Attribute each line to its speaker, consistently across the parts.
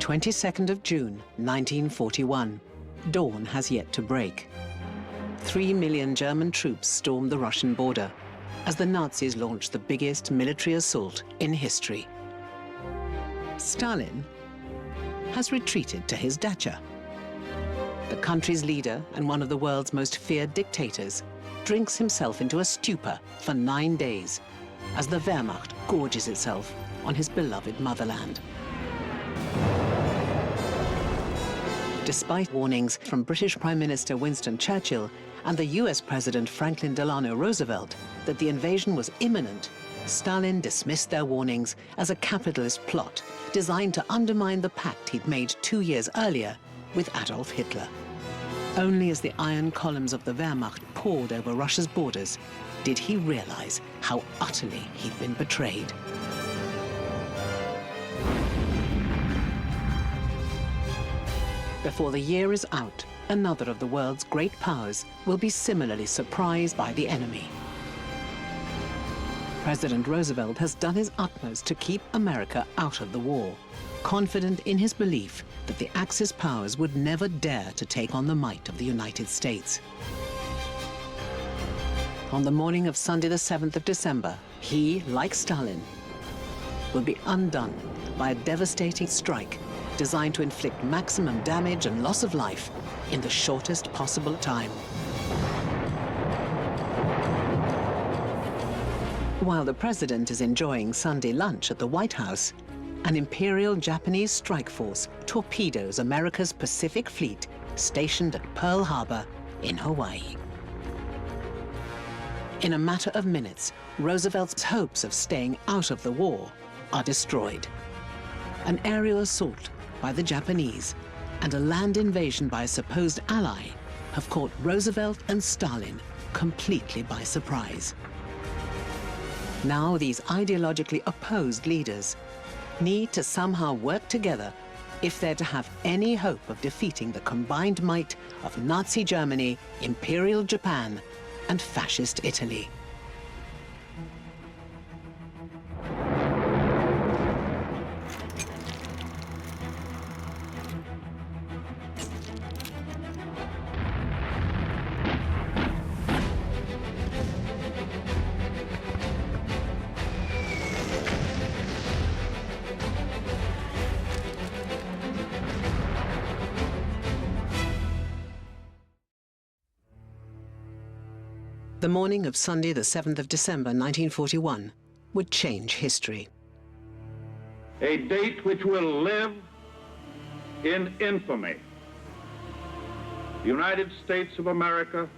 Speaker 1: 22nd of June, 1941. Dawn has yet to break. 3 million German troops stormed the Russian border as the Nazis launched the biggest military assault in history. Stalin has retreated to his dacha. The country's leader and one of the world's most feared dictators drinks himself into a stupor for 9 days as the Wehrmacht gorges itself on his beloved motherland. Despite warnings from British Prime Minister Winston Churchill and the US President Franklin Delano Roosevelt that the invasion was imminent, Stalin dismissed their warnings as a capitalist plot designed to undermine the pact he'd made 2 years earlier with Adolf Hitler. Only as the iron columns of the Wehrmacht poured over Russia's borders did he realize how utterly he'd been betrayed. Before the year is out, another of the world's great powers will be similarly surprised by the enemy. President Roosevelt has done his utmost to keep America out of the war, confident in his belief that the Axis powers would never dare to take on the might of the United States. On the morning of Sunday, the 7th of December, he, like Stalin, will be undone by a devastating strike designed to inflict maximum damage and loss of life in the shortest possible time. While the president is enjoying Sunday lunch at the White House, an Imperial Japanese strike force torpedoes America's Pacific Fleet stationed at Pearl Harbor in Hawaii. In a matter of minutes, Roosevelt's hopes of staying out of the war are destroyed. An aerial assault by the Japanese and a land invasion by a supposed ally have caught Roosevelt and Stalin completely by surprise. Now these ideologically opposed leaders need to somehow work together if they're to have any hope of defeating the combined might of Nazi Germany, Imperial Japan, and Fascist Italy. The morning of Sunday, the 7th of December, 1941, would change history.
Speaker 2: A date which will live in infamy. The United States of America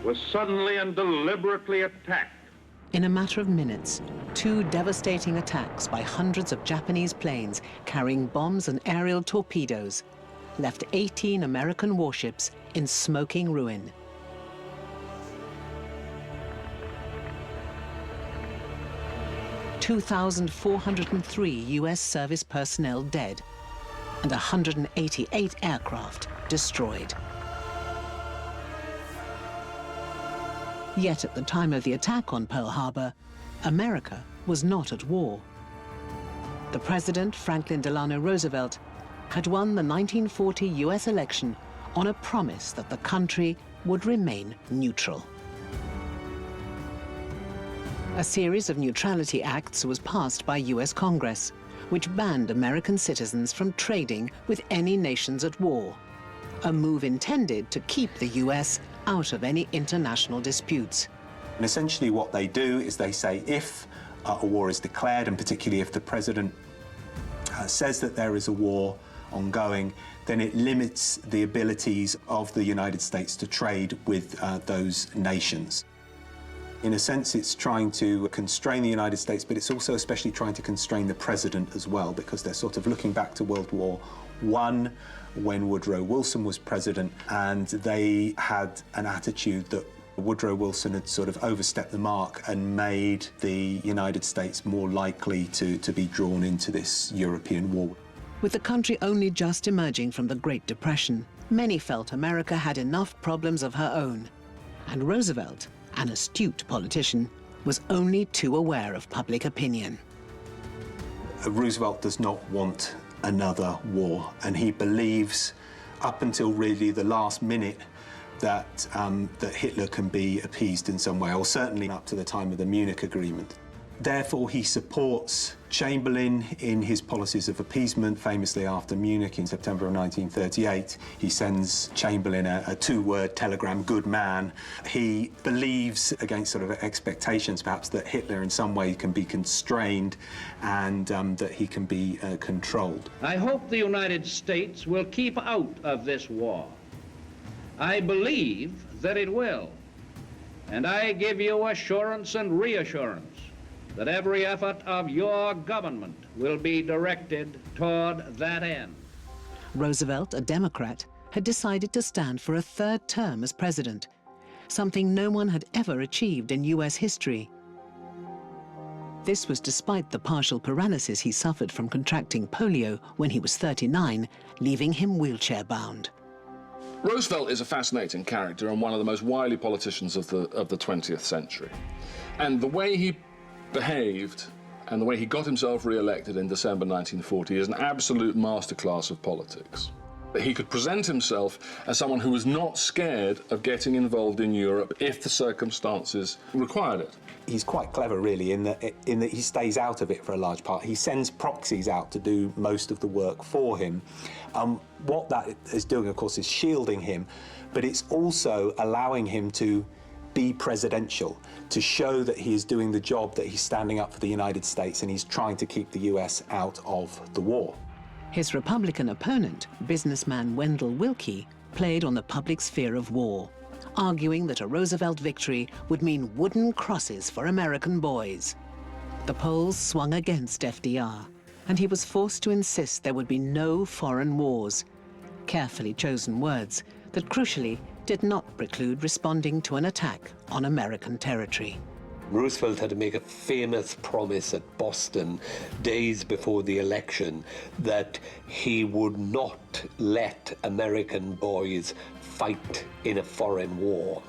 Speaker 2: was suddenly and deliberately attacked.
Speaker 1: In a matter of minutes, 2 devastating attacks by hundreds of Japanese planes carrying bombs and aerial torpedoes left 18 American warships in smoking ruin. $2,403 US service personnel dead and 188 aircraft destroyed. Yet at the time of the attack on Pearl Harbor, America was not at war. The President, Franklin Delano Roosevelt, had won the 1940 US election on a promise that the country would remain neutral. A series of Neutrality Acts was passed by US Congress, which banned American citizens from trading with any nations at war, a move intended to keep the US out of any international disputes.
Speaker 3: And essentially what they do is they say if a war is declared, and particularly if the president says that there is a war ongoing, then it limits the abilities of the United States to trade with those nations. In a sense, it's trying to constrain the United States, but it's also especially trying to constrain the president as well, because they're sort of looking back to World War I, when Woodrow Wilson was president, and they had an attitude that Woodrow Wilson had sort of overstepped the mark and made the United States more likely to be drawn into this European war.
Speaker 1: With the country only just emerging from the Great Depression, many felt America had enough problems of her own, and Roosevelt, an astute politician, was only too aware of public opinion.
Speaker 3: Roosevelt does not want another war. And he believes, up until really the last minute, that Hitler can be appeased in some way, or certainly up to the time of the Munich Agreement. Therefore, he supports Chamberlain in his policies of appeasement. Famously, after Munich in September of 1938, he sends Chamberlain a two-word telegram, "good man." He believes, against sort of expectations perhaps, that Hitler in some way can be constrained and that he can be controlled.
Speaker 4: I hope the United States will keep out of this war. I believe that it will. And I give you assurance and reassurance that every effort of your government will be directed toward that end.
Speaker 1: Roosevelt, a Democrat, had decided to stand for a third term as president, something no one had ever achieved in US history. This was despite the partial paralysis he suffered from contracting polio when he was 39, leaving him wheelchair-bound.
Speaker 5: Roosevelt is a fascinating character and one of the most wily politicians of the 20th century. And the way he behaved and the way he got himself re-elected in December 1940 is an absolute masterclass of politics. He could present himself as someone who was not scared of getting involved in Europe if the circumstances required it.
Speaker 3: He's quite clever, really, in that he stays out of it for a large part. He sends proxies out to do most of the work for him. What that is doing, of course, is shielding him, but it's also allowing him to be presidential, to show that he is doing the job, that he's standing up for the United States and he's trying to keep the US out of the war.
Speaker 1: His Republican opponent, businessman Wendell Willkie, played on the public's fear of war, arguing that a Roosevelt victory would mean wooden crosses for American boys. The polls swung against FDR, and he was forced to insist there would be no foreign wars. Carefully chosen words that crucially did not preclude responding to an attack on American territory.
Speaker 6: Roosevelt had to make a famous promise at Boston days before the election that he would not let American boys fight in a foreign war.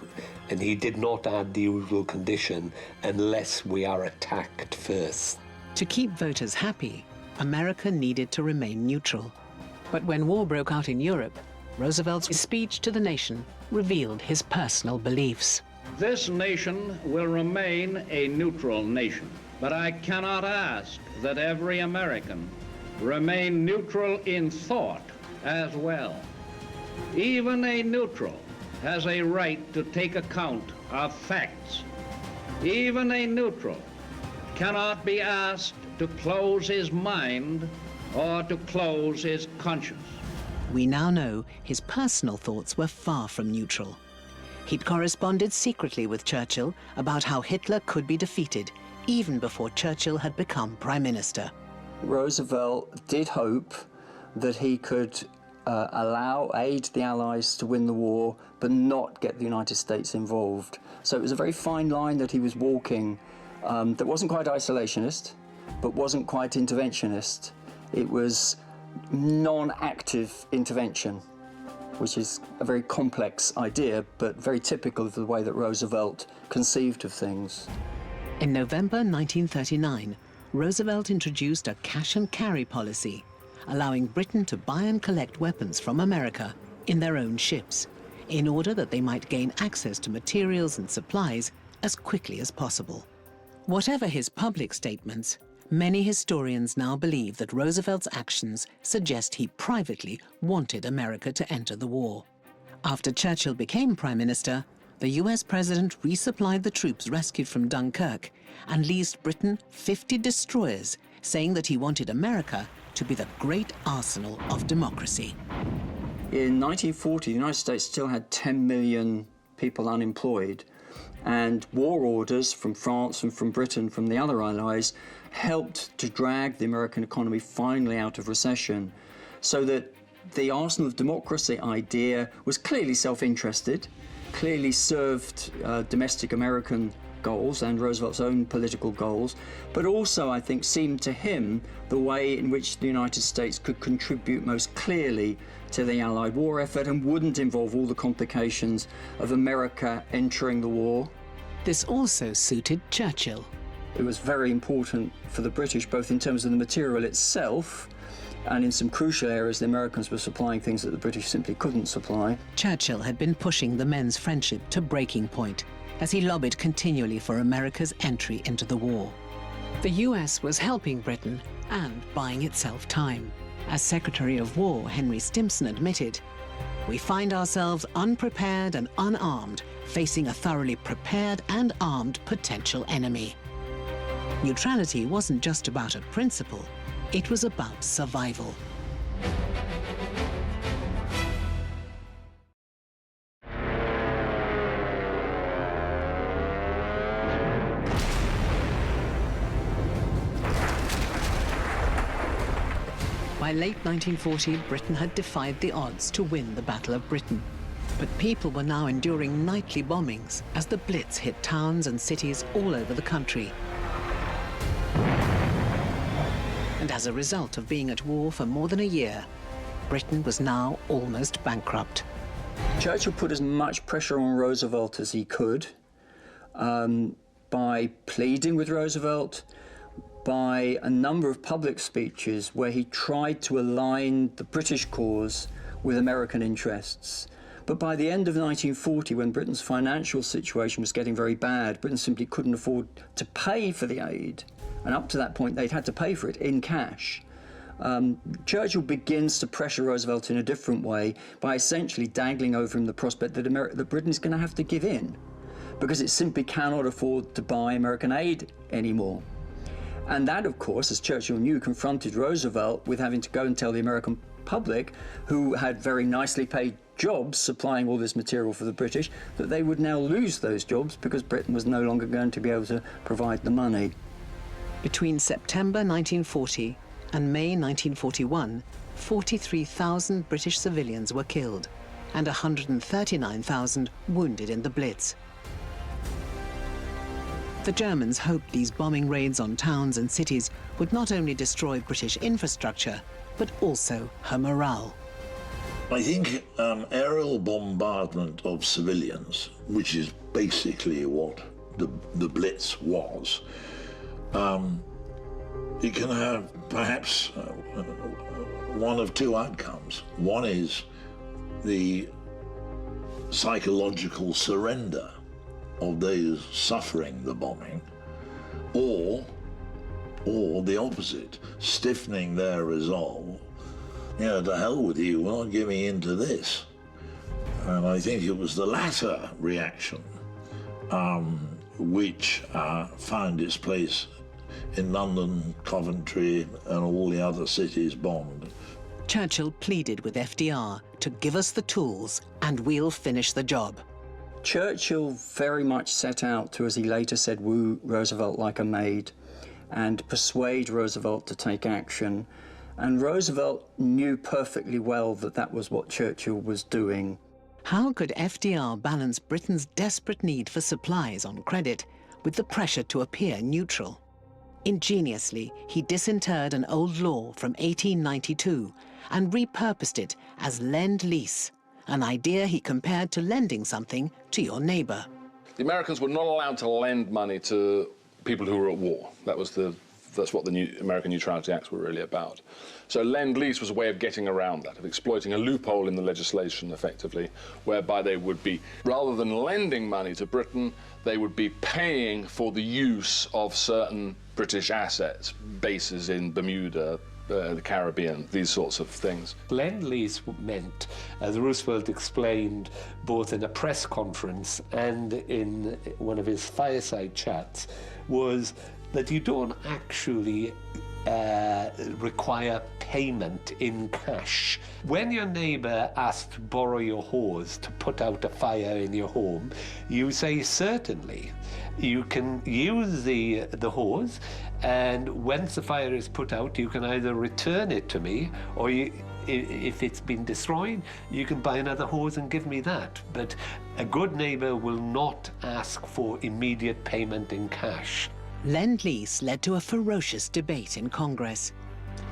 Speaker 6: And he did not add the usual condition, unless we are attacked first.
Speaker 1: To keep voters happy, America needed to remain neutral. But when war broke out in Europe, Roosevelt's speech to the nation revealed his personal beliefs.
Speaker 4: This nation will remain a neutral nation, but I cannot ask that every American remain neutral in thought as well. Even a neutral has a right to take account of facts. Even a neutral cannot be asked to close his mind or to close his conscience.
Speaker 1: We now know his personal thoughts were far from neutral. He'd corresponded secretly with Churchill about how Hitler could be defeated, even before Churchill had become Prime Minister.
Speaker 7: Roosevelt did hope that he could aid the Allies to win the war, but not get the United States involved. So it was a very fine line that he was walking that wasn't quite isolationist, but wasn't quite interventionist. It was non-active intervention, which is a very complex idea, but very typical of the way that Roosevelt conceived of things.
Speaker 1: In November 1939, Roosevelt introduced a cash-and-carry policy, allowing Britain to buy and collect weapons from America in their own ships, in order that they might gain access to materials and supplies as quickly as possible. Whatever his public statements, many historians now believe that Roosevelt's actions suggest he privately wanted America to enter the war. After Churchill became Prime Minister, the US president resupplied the troops rescued from Dunkirk and leased Britain 50 destroyers, saying that he wanted America to be the great arsenal of democracy.
Speaker 7: In 1940, the United States still had 10 million people unemployed, and war orders from France and from Britain, from the other allies, helped to drag the American economy finally out of recession, so that the arsenal of democracy idea was clearly self-interested, clearly served domestic American goals and Roosevelt's own political goals, but also, I think, seemed to him the way in which the United States could contribute most clearly to the Allied war effort and wouldn't involve all the complications of America entering the war.
Speaker 1: This also suited Churchill.
Speaker 7: It was very important for the British, both in terms of the material itself, And in some crucial areas, the Americans were supplying things that the British simply couldn't supply.
Speaker 1: Churchill had been pushing the men's friendship to breaking point as he lobbied continually for America's entry into the war. The US was helping Britain and buying itself time. As Secretary of War Henry Stimson admitted, "We find ourselves unprepared and unarmed, facing a thoroughly prepared and armed potential enemy." Neutrality wasn't just about a principle, it was about survival. By late 1940, Britain had defied the odds to win the Battle of Britain. But people were now enduring nightly bombings as the Blitz hit towns and cities all over the country. And as a result of being at war for more than a year, Britain was now almost bankrupt.
Speaker 7: Churchill put as much pressure on Roosevelt as he could by pleading with Roosevelt, by a number of public speeches where he tried to align the British cause with American interests. But by the end of 1940, when Britain's financial situation was getting very bad, Britain simply couldn't afford to pay for the aid. And up to that point, they'd had to pay for it in cash. Churchill begins to pressure Roosevelt in a different way by essentially dangling over him the prospect that, that Britain is going to have to give in because it simply cannot afford to buy American aid anymore. And that, of course, as Churchill knew, confronted Roosevelt with having to go and tell the American public, who had very nicely paid jobs supplying all this material for the British, that they would now lose those jobs because Britain was no longer going to be able to provide the money.
Speaker 1: Between September 1940 and May 1941, 43,000 British civilians were killed and 139,000 wounded in the Blitz. The Germans hoped these bombing raids on towns and cities would not only destroy British infrastructure, but also her morale.
Speaker 8: I think aerial bombardment of civilians, which is basically what the Blitz was, it can have perhaps one of two outcomes. One is the psychological surrender of those suffering the bombing, or the opposite, stiffening their resolve. You know, to hell with you, we're not giving in to this. And I think it was the latter reaction which found its place in London, Coventry, and all the other cities bombed.
Speaker 1: Churchill pleaded with FDR to give us the tools and we'll finish the job.
Speaker 7: Churchill very much set out to, as he later said, woo Roosevelt like a maid and persuade Roosevelt to take action. And Roosevelt knew perfectly well that that was what Churchill was doing.
Speaker 1: How could FDR balance Britain's desperate need for supplies on credit with the pressure to appear neutral? Ingeniously, he disinterred an old law from 1892 and repurposed it as Lend-Lease, an idea he compared to lending something to your neighbor.
Speaker 5: The Americans were not allowed to lend money to people who were at war. That's what the American Neutrality Acts were really about. So Lend-Lease was a way of getting around that, of exploiting a loophole in the legislation, effectively, whereby they would be, rather than lending money to Britain, they would be paying for the use of certain British assets, bases in Bermuda, the Caribbean, these sorts of things.
Speaker 6: Lend-Lease meant, as Roosevelt explained both in a press conference and in one of his fireside chats, was that you don't actually require payment in cash. When your neighbour asks to borrow your hose to put out a fire in your home, you say certainly. You can use the hose, and once the fire is put out, you can either return it to me, or if it's been destroyed, you can buy another hose and give me that. But a good neighbour will not ask for immediate payment in cash.
Speaker 1: Lend-Lease led to a ferocious debate in Congress.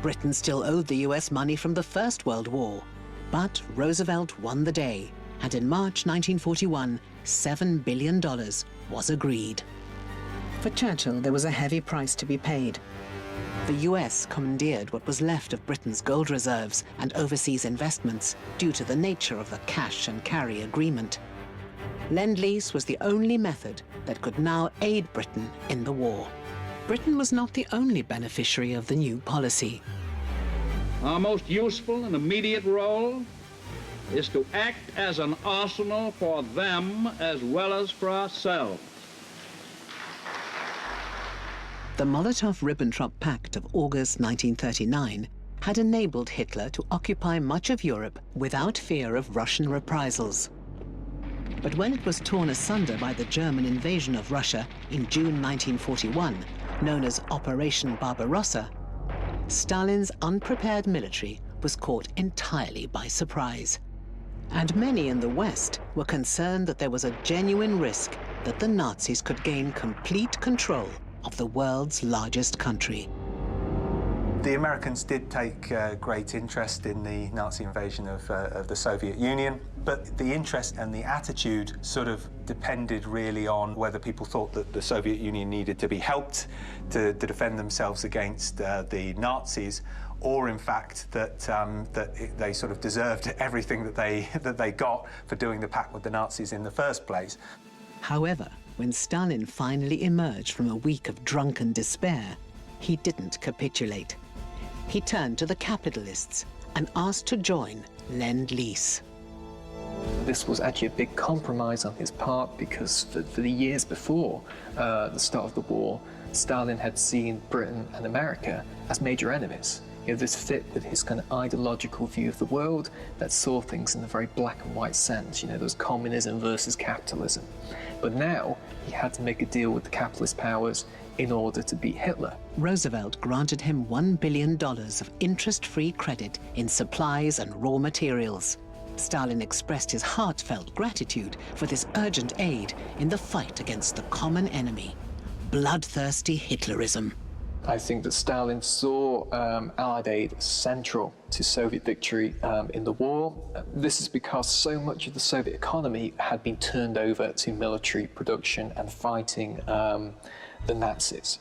Speaker 1: Britain still owed the US money from the First World War, but Roosevelt won the day, and in March 1941, $7 billion was agreed. For Churchill, there was a heavy price to be paid. The US commandeered what was left of Britain's gold reserves and overseas investments due to the nature of the cash and carry agreement. Lend-Lease was the only method that could now aid Britain in the war. Britain was not the only beneficiary of the new policy.
Speaker 4: Our most useful and immediate role is to act as an arsenal for them as well as for ourselves.
Speaker 1: The Molotov-Ribbentrop Pact of August 1939 had enabled Hitler to occupy much of Europe without fear of Russian reprisals. But when it was torn asunder by the German invasion of Russia in June 1941, known as Operation Barbarossa, Stalin's unprepared military was caught entirely by surprise. And many in the West were concerned that there was a genuine risk that the Nazis could gain complete control of the world's largest country.
Speaker 3: The Americans did take great interest in the Nazi invasion of the Soviet Union, but the interest and the attitude sort of depended really on whether people thought that the Soviet Union needed to be helped to defend themselves against the Nazis, or in fact that they sort of deserved everything that they got for doing the pact with the Nazis in the first place.
Speaker 1: However, when Stalin finally emerged from a week of drunken despair, he didn't capitulate. He turned to the capitalists and asked to join Lend-Lease.
Speaker 9: This was actually a big compromise on his part because for the years before the start of the war, Stalin had seen Britain and America as major enemies. You know, this fit with his kind of ideological view of the world that saw things in a very black and white sense. You know, there was communism versus capitalism. But now he had to make a deal with the capitalist powers in order to beat Hitler.
Speaker 1: Roosevelt granted him $1 billion of interest-free credit in supplies and raw materials. Stalin expressed his heartfelt gratitude for this urgent aid in the fight against the common enemy, bloodthirsty Hitlerism.
Speaker 9: I think that Stalin saw Allied aid as central to Soviet victory in the war. This is because so much of the Soviet economy had been turned over to military production and fighting the Nazis.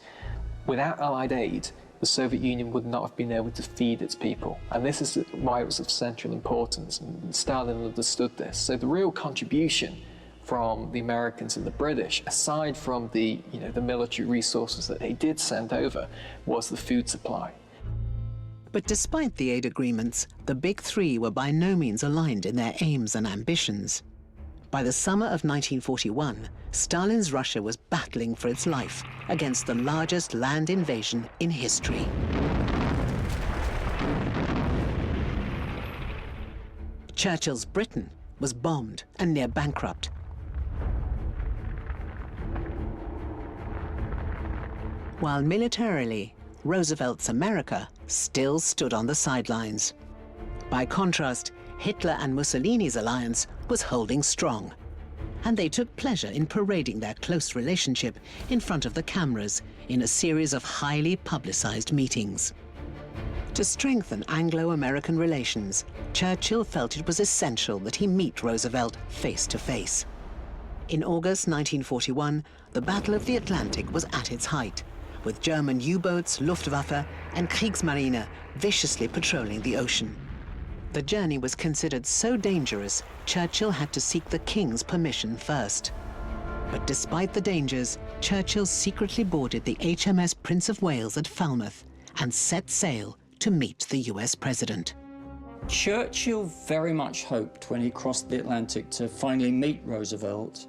Speaker 9: Without Allied aid, the Soviet Union would not have been able to feed its people. And this is why it was of central importance, and Stalin understood this. So the real contribution from the Americans and the British, aside from the military resources that they did send over, was the food supply.
Speaker 1: But despite the aid agreements, the Big Three were by no means aligned in their aims and ambitions. By the summer of 1941, Stalin's Russia was battling for its life against the largest land invasion in history. Churchill's Britain was bombed and near bankrupt. While militarily, Roosevelt's America still stood on the sidelines. By contrast, Hitler and Mussolini's alliance was holding strong, and they took pleasure in parading their close relationship in front of the cameras in a series of highly publicized meetings. To strengthen Anglo-American relations, Churchill felt it was essential that he meet Roosevelt face to face. In August 1941, the Battle of the Atlantic was at its height, with German U-boats, Luftwaffe, and Kriegsmarine viciously patrolling the ocean. The journey was considered so dangerous, Churchill had to seek the King's permission first. But despite the dangers, Churchill secretly boarded the HMS Prince of Wales at Falmouth and set sail to meet the US president.
Speaker 7: Churchill very much hoped, when he crossed the Atlantic to finally meet Roosevelt,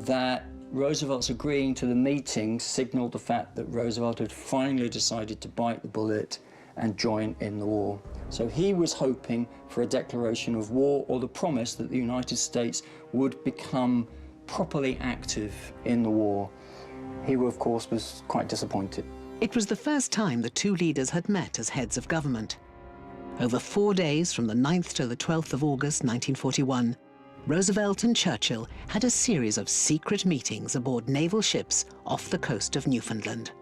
Speaker 7: that Roosevelt's agreeing to the meeting signaled the fact that Roosevelt had finally decided to bite the bullet and join in the war. So he was hoping for a declaration of war or the promise that the United States would become properly active in the war. He, of course, was quite disappointed.
Speaker 1: It was the first time the two leaders had met as heads of government. Over 4 days, from the 9th to the 12th of August 1941, Roosevelt and Churchill had a series of secret meetings aboard naval ships off the coast of Newfoundland.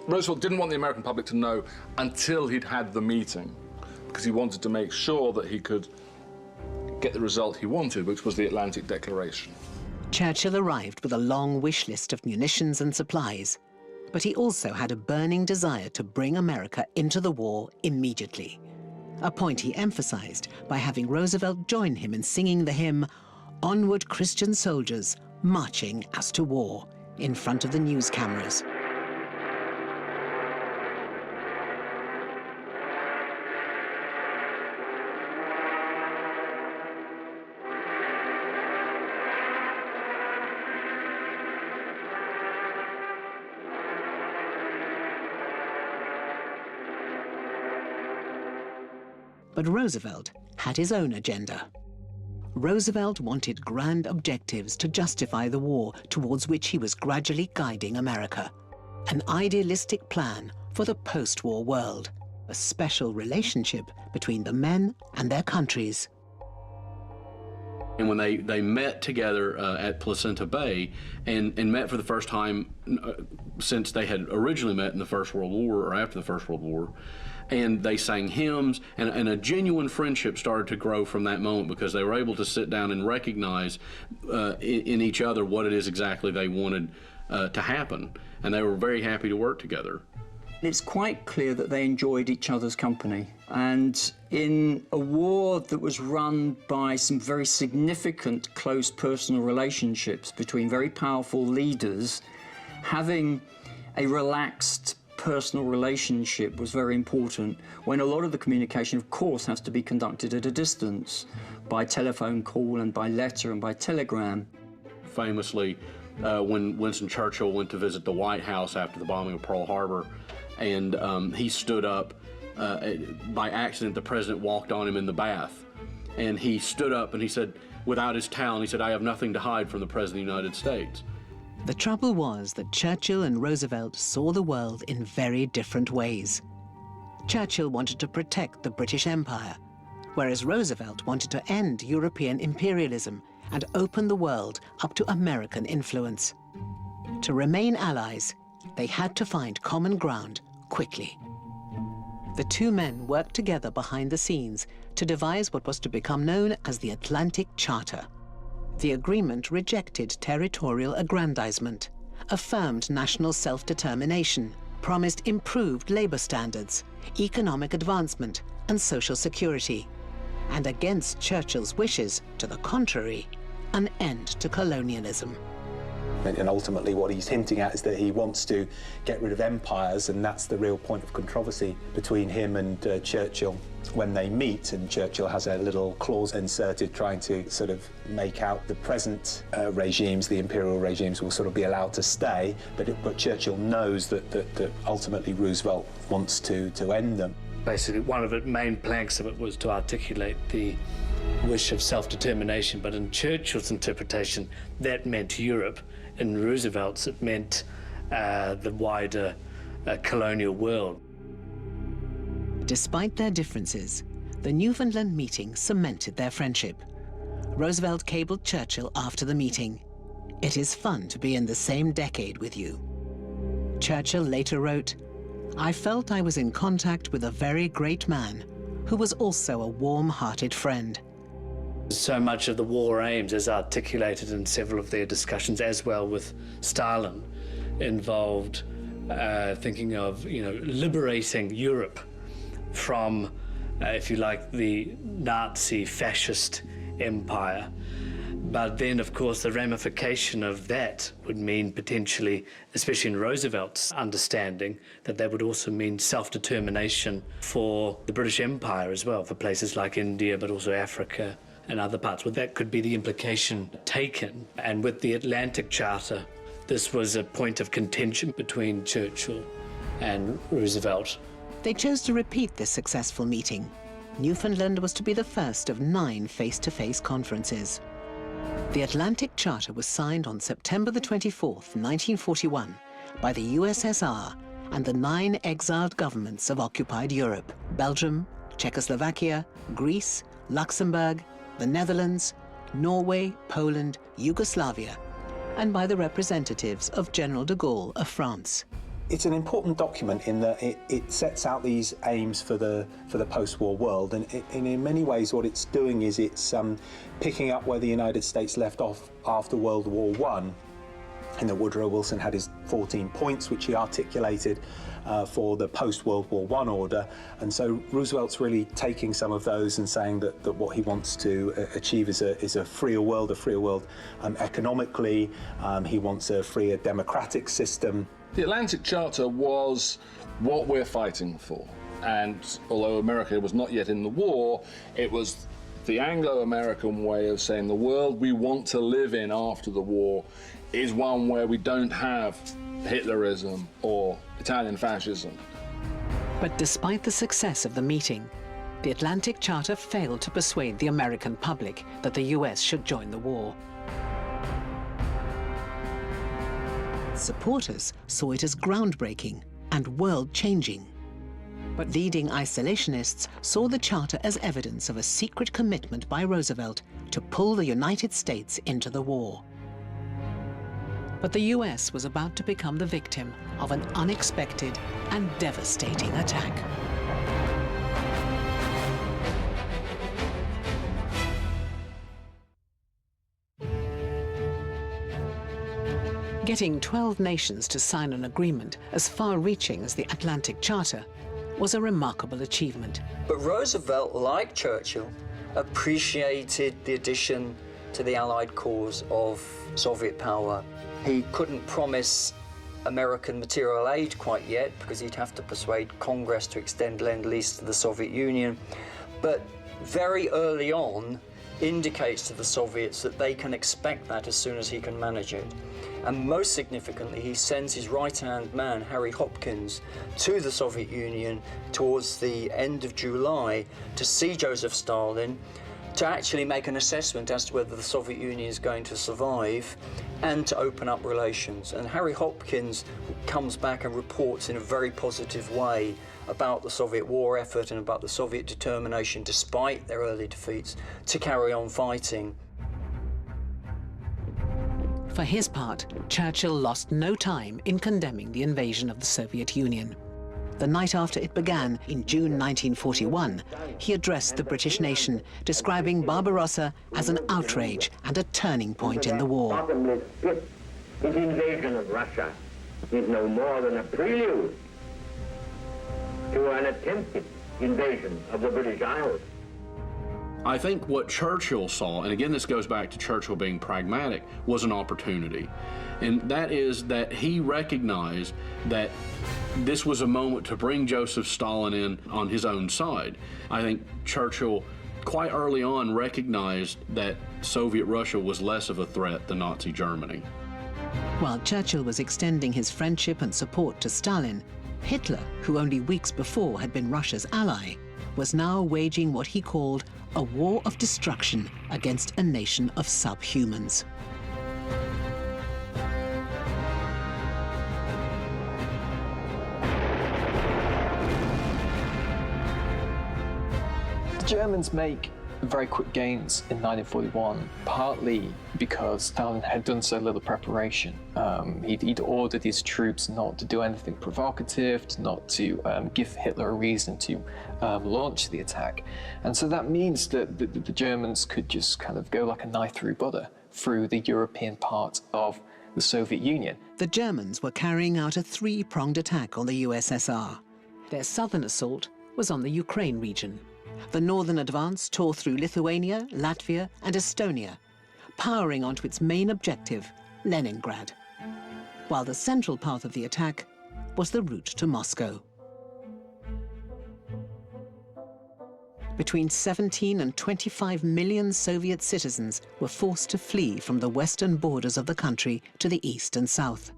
Speaker 5: Roosevelt didn't want the American public to know until he'd had the meeting, because he wanted to make sure that he could get the result he wanted, which was the Atlantic Declaration.
Speaker 1: Churchill arrived with a long wish list of munitions and supplies, But he also had a burning desire to bring America into the war immediately, a point he emphasized by having Roosevelt join him in singing the hymn, "Onward, Christian Soldiers, Marching as to War," in front of the news cameras. But Roosevelt had his own agenda. Roosevelt wanted grand objectives to justify the war towards which he was gradually guiding America. An idealistic plan for the post-war world, a special relationship between the men and their countries.
Speaker 10: And when they met together at Placenta Bay and met for the first time since they had originally met in the First World War or after the First World War, and they sang hymns, and a genuine friendship started to grow from that moment because they were able to sit down and recognize in each other what it is exactly they wanted to happen. And they were very happy to work together.
Speaker 7: It's quite clear that they enjoyed each other's company. And in a war that was run by some very significant close personal relationships between very powerful leaders, having a relaxed personal relationship was very important, when a lot of the communication, of course, has to be conducted at a distance, by telephone call and by letter and by telegram.
Speaker 10: Famously, when Winston Churchill went to visit the White House after the bombing of Pearl Harbor, and he stood up, by accident, the president walked on him in the bath, and he stood up and he said, without his towel, he said, "I have nothing to hide from the President of the United States."
Speaker 1: The trouble was that Churchill and Roosevelt saw the world in very different ways. Churchill wanted to protect the British Empire, whereas Roosevelt wanted to end European imperialism and open the world up to American influence. To remain allies, they had to find common ground quickly. The two men worked together behind the scenes to devise what was to become known as the Atlantic Charter. The agreement rejected territorial aggrandizement, affirmed national self-determination, promised improved labor standards, economic advancement, and social security, and against Churchill's wishes, to the contrary, an end to colonialism.
Speaker 3: And ultimately what he's hinting at is that he wants to get rid of empires, and that's the real point of controversy between him and Churchill when they meet. And Churchill has a little clause inserted trying to sort of make out the present regimes, the imperial regimes, will sort of be allowed to stay, but Churchill knows that ultimately Roosevelt wants to end them.
Speaker 11: Basically, one of the main planks of it was to articulate the wish of self-determination, but in Churchill's interpretation, that meant Europe. In Roosevelt's, it meant the wider colonial world.
Speaker 1: Despite their differences, the Newfoundland meeting cemented their friendship. Roosevelt cabled Churchill after the meeting, "It is fun to be in the same decade with you." Churchill later wrote, "I felt I was in contact with a very great man who was also a warm-hearted friend."
Speaker 11: So much of the war aims, as articulated in several of their discussions, as well with Stalin, involved thinking of, liberating Europe from, if you like, the Nazi fascist empire. But then, of course, the ramification of that would mean potentially, especially in Roosevelt's understanding, that would also mean self-determination for the British Empire as well, for places like India, but also Africa and other parts. Well, that could be the implication taken. And with the Atlantic Charter, this was a point of contention between Churchill and Roosevelt.
Speaker 1: They chose to repeat this successful meeting. Newfoundland was to be the first of 9 face-to-face conferences. The Atlantic Charter was signed on September the 24th, 1941, by the USSR and the 9 exiled governments of occupied Europe: Belgium, Czechoslovakia, Greece, Luxembourg, the Netherlands, Norway, Poland, Yugoslavia, and by the representatives of General de Gaulle of France.
Speaker 3: It's an important document in that it sets out these aims for the post-war world, and in many ways what it's doing is it's picking up where the United States left off after World War I, in that Woodrow Wilson had his 14 points, which he articulated for the post-World War I order. And so Roosevelt's really taking some of those and saying that what he wants to achieve is a freer world, economically. He wants a freer democratic system.
Speaker 5: The Atlantic Charter was what we're fighting for. And although America was not yet in the war, it was the Anglo-American way of saying the world we want to live in after the war is one where we don't have Hitlerism or Italian fascism.
Speaker 1: But despite the success of the meeting, the Atlantic Charter failed to persuade the American public that the US should join the war. Supporters saw it as groundbreaking and world-changing. But leading isolationists saw the Charter as evidence of a secret commitment by Roosevelt to pull the United States into the war. But the US was about to become the victim of an unexpected and devastating attack. Getting 12 nations to sign an agreement as far-reaching as the Atlantic Charter was a remarkable achievement.
Speaker 7: But Roosevelt, like Churchill, appreciated the addition to the Allied cause of Soviet power. He couldn't promise American material aid quite yet because he'd have to persuade Congress to extend Lend-Lease to the Soviet Union, but very early on indicates to the Soviets that they can expect that as soon as he can manage it. And most significantly, he sends his right-hand man, Harry Hopkins, to the Soviet Union towards the end of July to see Joseph Stalin, to actually make an assessment as to whether the Soviet Union is going to survive and to open up relations. And Harry Hopkins comes back and reports in a very positive way about the Soviet war effort and about the Soviet determination, despite their early defeats, to carry on fighting.
Speaker 1: For his part, Churchill lost no time in condemning the invasion of the Soviet Union. The night after it began, in June 1941, he addressed the British nation, describing Barbarossa as an outrage and a turning point in the war.
Speaker 12: Bottomless pit, his invasion of Russia is no more than a prelude to an attempted invasion of the British Isles.
Speaker 10: I think what Churchill saw, and again this goes back to Churchill being pragmatic, was an opportunity. And that is that he recognized that this was a moment to bring Joseph Stalin in on his own side. I think Churchill quite early on recognized that Soviet Russia was less of a threat than Nazi Germany.
Speaker 1: While Churchill was extending his friendship and support to Stalin, Hitler, who only weeks before had been Russia's ally, was now waging what he called a war of destruction against a nation of subhumans.
Speaker 9: The Germans make very quick gains in 1941, partly because Stalin had done so little preparation. He'd ordered his troops not to do anything provocative, not to give Hitler a reason to launch the attack. And so that means that the Germans could just kind of go like a knife through butter through the European part of the Soviet Union.
Speaker 1: The Germans were carrying out a three-pronged attack on the USSR. Their southern assault was on the Ukraine region. The northern advance tore through Lithuania, Latvia, and Estonia, powering onto its main objective, Leningrad, while the central path of the attack was the route to Moscow. Between 17 and 25 million Soviet citizens were forced to flee from the western borders of the country to the east and south.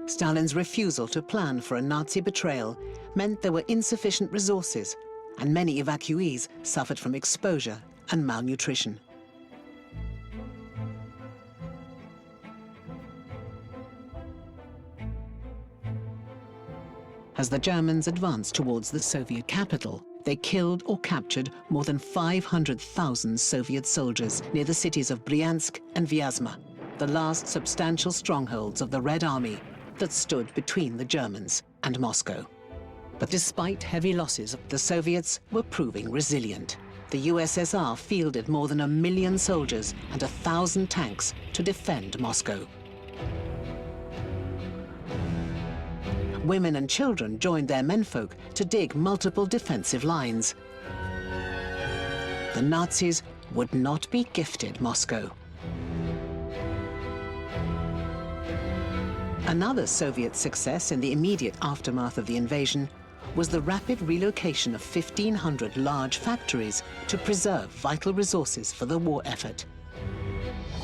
Speaker 1: Stalin's refusal to plan for a Nazi betrayal meant there were insufficient resources, and many evacuees suffered from exposure and malnutrition. As the Germans advanced towards the Soviet capital, they killed or captured more than 500,000 Soviet soldiers near the cities of Bryansk and Vyazma, the last substantial strongholds of the Red Army that stood between the Germans and Moscow. But despite heavy losses, the Soviets were proving resilient. the USSR fielded more than 1 million soldiers and 1,000 tanks to defend Moscow. Women and children joined their menfolk to dig multiple defensive lines. The Nazis would not be gifted Moscow. Another Soviet success in the immediate aftermath of the invasion was the rapid relocation of 1,500 large factories to preserve vital resources for the war effort.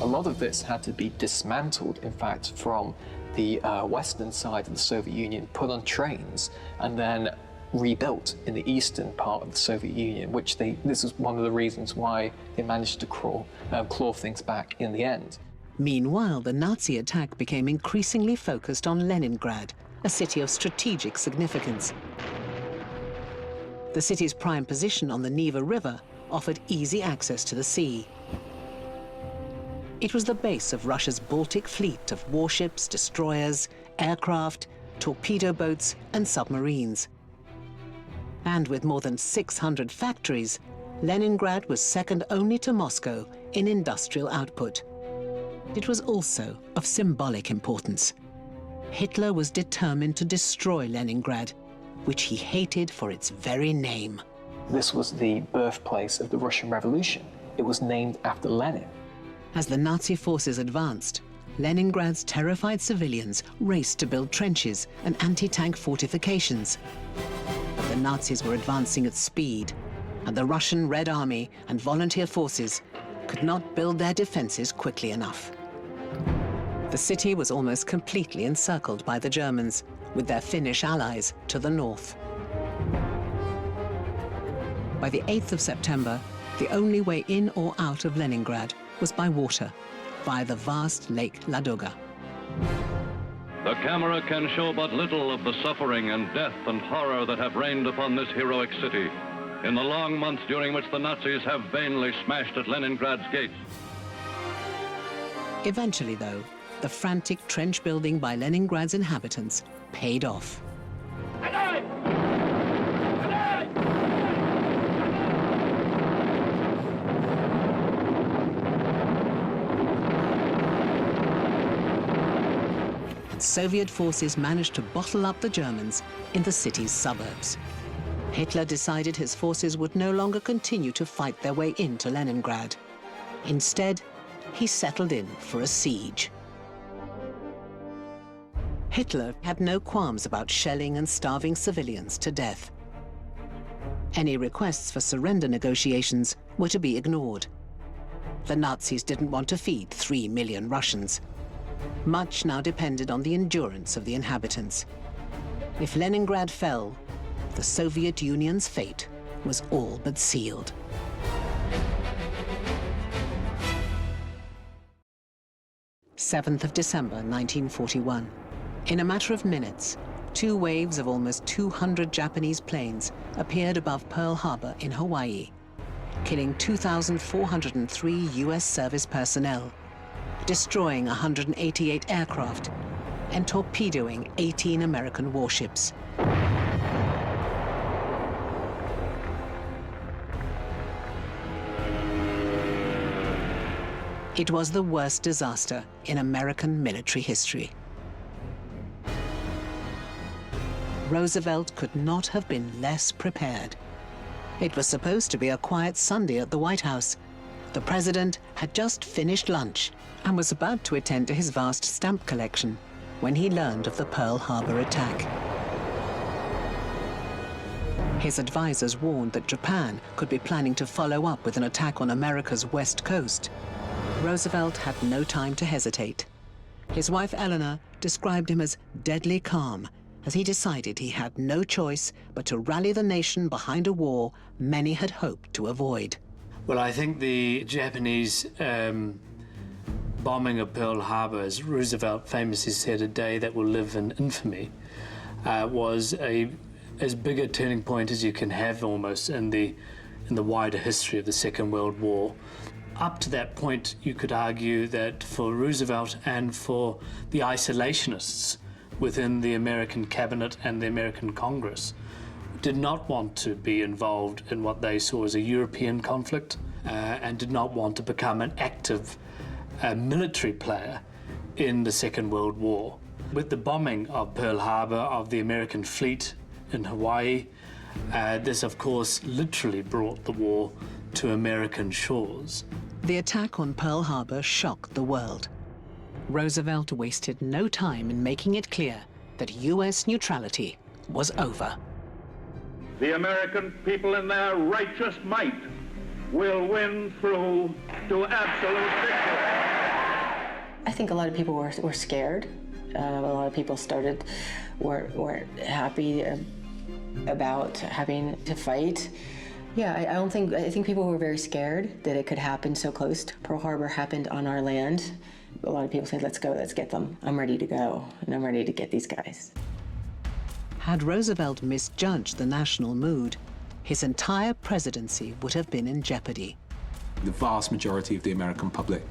Speaker 9: A lot of this had to be dismantled, in fact, from the western side of the Soviet Union, put on trains, and then rebuilt in the eastern part of the Soviet Union, which this was one of the reasons why they managed to claw things back in the end.
Speaker 1: Meanwhile, the Nazi attack became increasingly focused on Leningrad, a city of strategic significance. The city's prime position on the Neva River offered easy access to the sea. It was the base of Russia's Baltic fleet of warships, destroyers, aircraft, torpedo boats, and submarines. And with more than 600 factories, Leningrad was second only to Moscow in industrial output. It was also of symbolic importance. Hitler was determined to destroy Leningrad, which he hated for its very name.
Speaker 9: This was the birthplace of the Russian Revolution. It was named after Lenin.
Speaker 1: As the Nazi forces advanced, Leningrad's terrified civilians raced to build trenches and anti-tank fortifications. But the Nazis were advancing at speed, and the Russian Red Army and volunteer forces could not build their defenses quickly enough. The city was almost completely encircled by the Germans, with their Finnish allies to the north. By the 8th of September, the only way in or out of Leningrad was by water, via the vast Lake Ladoga.
Speaker 13: The camera can show but little of the suffering and death and horror that have reigned upon this heroic city in the long months during which the Nazis have vainly smashed at Leningrad's gates.
Speaker 1: Eventually, though, the frantic trench building by Leningrad's inhabitants paid off. Soviet forces managed to bottle up the Germans in the city's suburbs. Hitler decided his forces would no longer continue to fight their way into Leningrad. Instead, he settled in for a siege. Hitler had no qualms about shelling and starving civilians to death. Any requests for surrender negotiations were to be ignored. The Nazis didn't want to feed 3 million Russians. Much now depended on the endurance of the inhabitants. If Leningrad fell, the Soviet Union's fate was all but sealed. "7th of December, 1941. In a matter of minutes, 2 waves of almost 200 Japanese planes appeared above Pearl Harbor in Hawaii, killing 2,403 US service personnel, destroying 188 aircraft, and torpedoing 18 American warships. It was the worst disaster in American military history. Roosevelt could not have been less prepared. It was supposed to be a quiet Sunday at the White House. The president had just finished lunch and was about to attend to his vast stamp collection when he learned of the Pearl Harbor attack. His advisors warned that Japan could be planning to follow up with an attack on America's west coast. Roosevelt had no time to hesitate. His wife Eleanor described him as deadly calm, as he decided he had no choice but to rally the nation behind a war many had hoped to avoid.
Speaker 11: Well, I think the Japanese bombing of Pearl Harbor, as Roosevelt famously said, a day that will live in infamy, was as big a turning point as you can have almost in the wider history of the Second World War. Up to that point, you could argue that for Roosevelt and for the isolationists within the American cabinet and the American Congress, did not want to be involved in what they saw as a European conflict and did not want to become an active military player in the Second World War. With the bombing of Pearl Harbor, of the American fleet in Hawaii, this, of course, literally brought the war to American shores.
Speaker 1: The attack on Pearl Harbor shocked the world. Roosevelt wasted no time in making it clear that U.S. neutrality was over.
Speaker 2: The American people in their righteous might will win through to absolute victory.
Speaker 14: I think a lot of people were scared. A lot of people weren't happy about having to fight. Yeah, I think people were very scared that it could happen so close. Pearl Harbor happened on our land. A lot of people said, let's go, let's get them. I'm ready to go, and I'm ready to get these guys.
Speaker 1: Had Roosevelt misjudged the national mood, his entire presidency would have been in jeopardy.
Speaker 3: The vast majority of the American public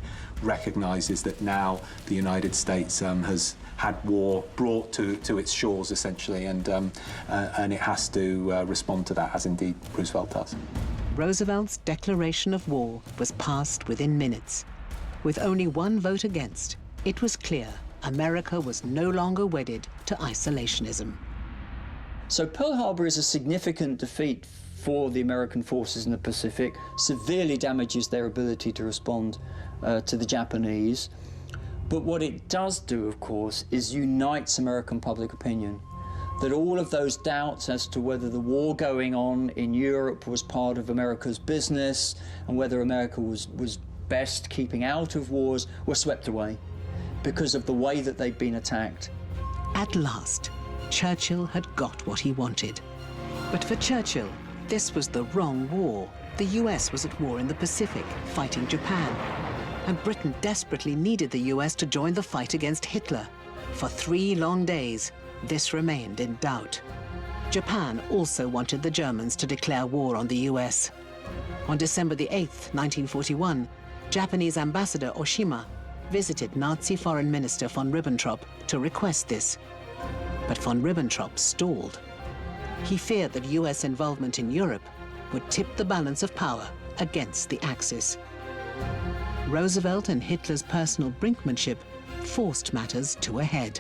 Speaker 3: recognizes that now the United States has had war brought to its shores, essentially, and it has to respond to that, as indeed Roosevelt does.
Speaker 1: Roosevelt's declaration of war was passed within minutes. With only one vote against, it was clear America was no longer wedded to isolationism.
Speaker 7: So Pearl Harbor is a significant defeat for the American forces in the Pacific, severely damages their ability to respond to the Japanese. But what it does do, of course, is unites American public opinion. That all of those doubts as to whether the war going on in Europe was part of America's business and whether America was best keeping out of wars were swept away because of the way that they'd been attacked.
Speaker 1: At last, Churchill had got what he wanted. But for Churchill, this was the wrong war. The US was at war in the Pacific, fighting Japan. And Britain desperately needed the US to join the fight against Hitler. For 3 long days, this remained in doubt. Japan also wanted the Germans to declare war on the US. On December the 8th, 1941, Japanese ambassador Oshima visited Nazi Foreign Minister von Ribbentrop to request this. But von Ribbentrop stalled. He feared that US involvement in Europe would tip the balance of power against the Axis. Roosevelt and Hitler's personal brinkmanship forced matters to a head.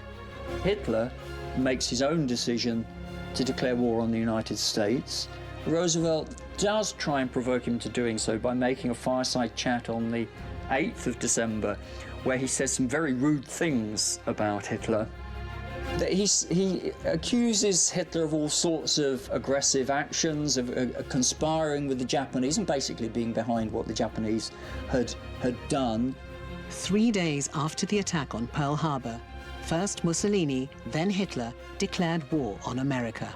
Speaker 7: Hitler makes his own decision to declare war on the United States. Roosevelt does try and provoke him to doing so by making a fireside chat on the 8th of December, where he says some very rude things about Hitler. He accuses Hitler of all sorts of aggressive actions, of conspiring with the Japanese and basically being behind what the Japanese had done.
Speaker 1: 3 days after the attack on Pearl Harbor, first Mussolini, then Hitler declared war on America,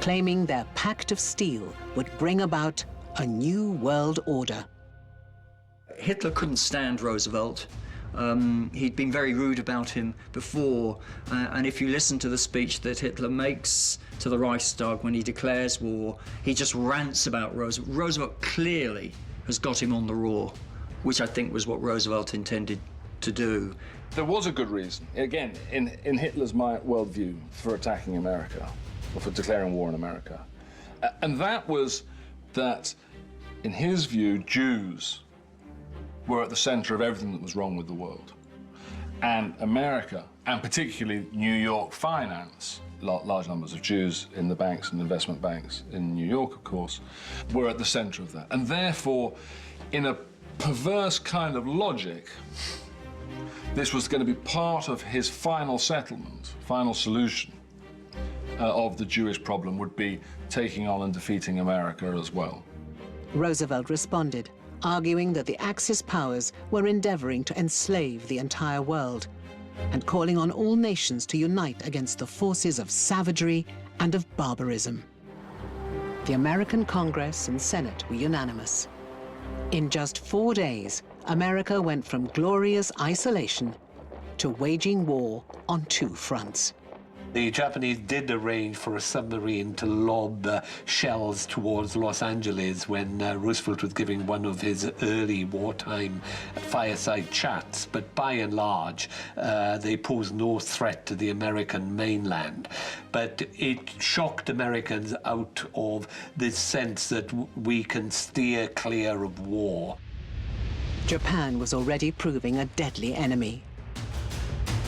Speaker 1: claiming their pact of steel would bring about a new world order.
Speaker 7: Hitler couldn't stand Roosevelt. He'd been very rude about him before, and if you listen to the speech that Hitler makes to the Reichstag when he declares war, he just rants about Roosevelt. Roosevelt clearly has got him on the raw, which I think was what Roosevelt intended to do.
Speaker 5: There was a good reason, again, in Hitler's worldview, for attacking America, or for declaring war on America. And that was that, in his view, Jews were at the center of everything that was wrong with the world. And America, and particularly New York finance, large numbers of Jews in the banks and investment banks in New York, of course, were at the center of that. And therefore, in a perverse kind of logic, this was going to be part of his final settlement, final solution of the Jewish problem would be taking on and defeating America as well.
Speaker 1: Roosevelt responded, arguing that the Axis powers were endeavoring to enslave the entire world and calling on all nations to unite against the forces of savagery and of barbarism. The American Congress and Senate were unanimous. In just 4 days, America went from glorious isolation to waging war on 2 fronts.
Speaker 6: The Japanese did arrange for a submarine to lob shells towards Los Angeles when Roosevelt was giving one of his early wartime fireside chats, but by and large, they posed no threat to the American mainland. But it shocked Americans out of this sense that we can steer clear of war.
Speaker 1: Japan was already proving a deadly enemy.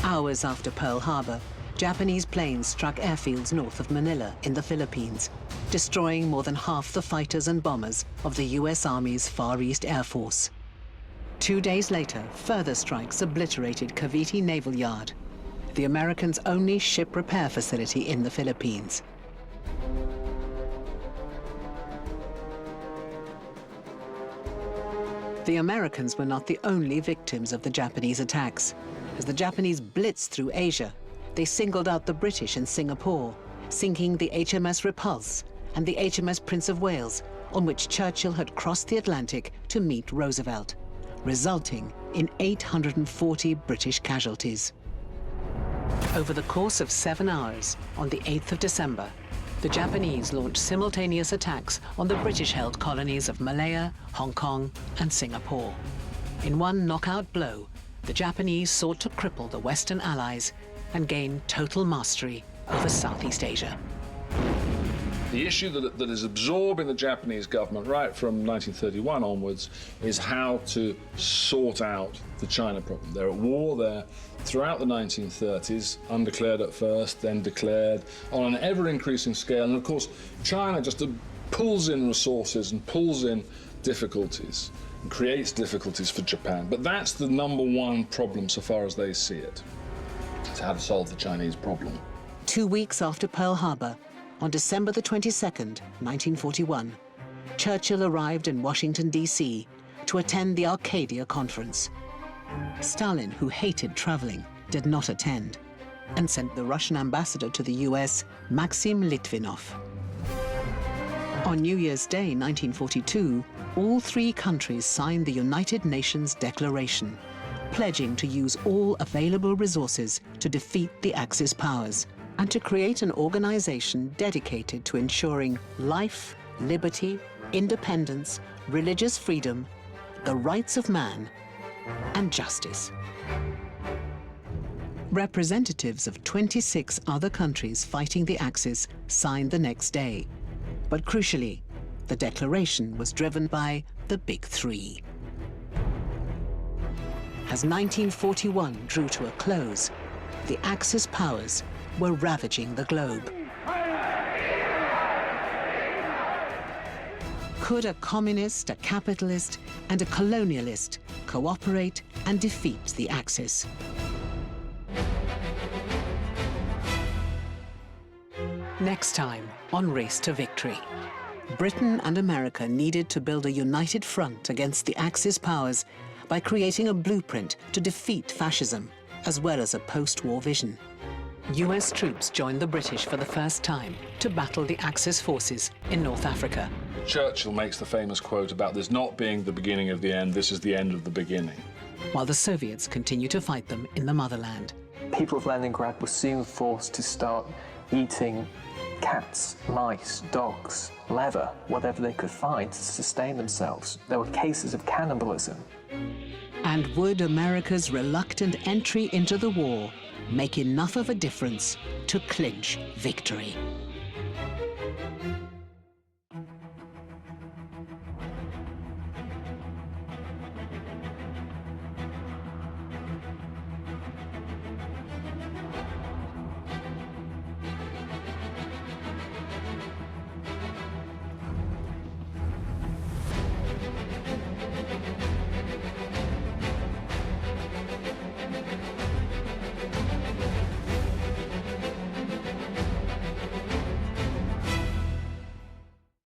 Speaker 1: Hours after Pearl Harbor, Japanese planes struck airfields north of Manila in the Philippines, destroying more than half the fighters and bombers of the US Army's Far East Air Force. 2 days later, further strikes obliterated Cavite Naval Yard, the Americans' only ship repair facility in the Philippines. The Americans were not the only victims of the Japanese attacks. As the Japanese blitzed through Asia, they singled out the British in Singapore, sinking the HMS Repulse and the HMS Prince of Wales, on which Churchill had crossed the Atlantic to meet Roosevelt, resulting in 840 British casualties. Over the course of 7 hours, on the 8th of December, the Japanese launched simultaneous attacks on the British-held colonies of Malaya, Hong Kong, and Singapore. In one knockout blow, the Japanese sought to cripple the Western Allies and gain total mastery over Southeast Asia.
Speaker 5: The issue that is absorbing the Japanese government right from 1931 onwards is how to sort out the China problem. They're at war there throughout the 1930s, undeclared at first, then declared, on an ever-increasing scale. And of course, China just pulls in resources and pulls in difficulties and creates difficulties for Japan. But that's the number one problem so far as they see it. It's how to solve the Chinese problem.
Speaker 1: 2 weeks after Pearl Harbor, on December the 22nd, 1941, Churchill arrived in Washington, D.C. to attend the Arcadia Conference. Stalin, who hated traveling, did not attend and sent the Russian ambassador to the U.S., Maxim Litvinov. On New Year's Day, 1942, all three countries signed the United Nations Declaration, pledging to use all available resources to defeat the Axis powers and to create an organization dedicated to ensuring life, liberty, independence, religious freedom, the rights of man, and justice. Representatives of 26 other countries fighting the Axis signed the next day. But crucially, the declaration was driven by the Big Three. As 1941 drew to a close, the Axis powers were ravaging the globe. Could a communist, a capitalist, and a colonialist cooperate and defeat the Axis? Next time on Race to Victory, Britain and America needed to build a united front against the Axis powers by creating a blueprint to defeat fascism, as well as a post-war vision. US troops joined the British for the first time to battle the Axis forces in North Africa.
Speaker 5: Churchill makes the famous quote about this not being the beginning of the end, this is the end of the beginning.
Speaker 1: While the Soviets continue to fight them in the motherland.
Speaker 9: People of Leningrad were soon forced to start eating cats, mice, dogs, leather, whatever they could find to sustain themselves. There were cases of cannibalism.
Speaker 1: And would America's reluctant entry into the war make enough of a difference to clinch victory?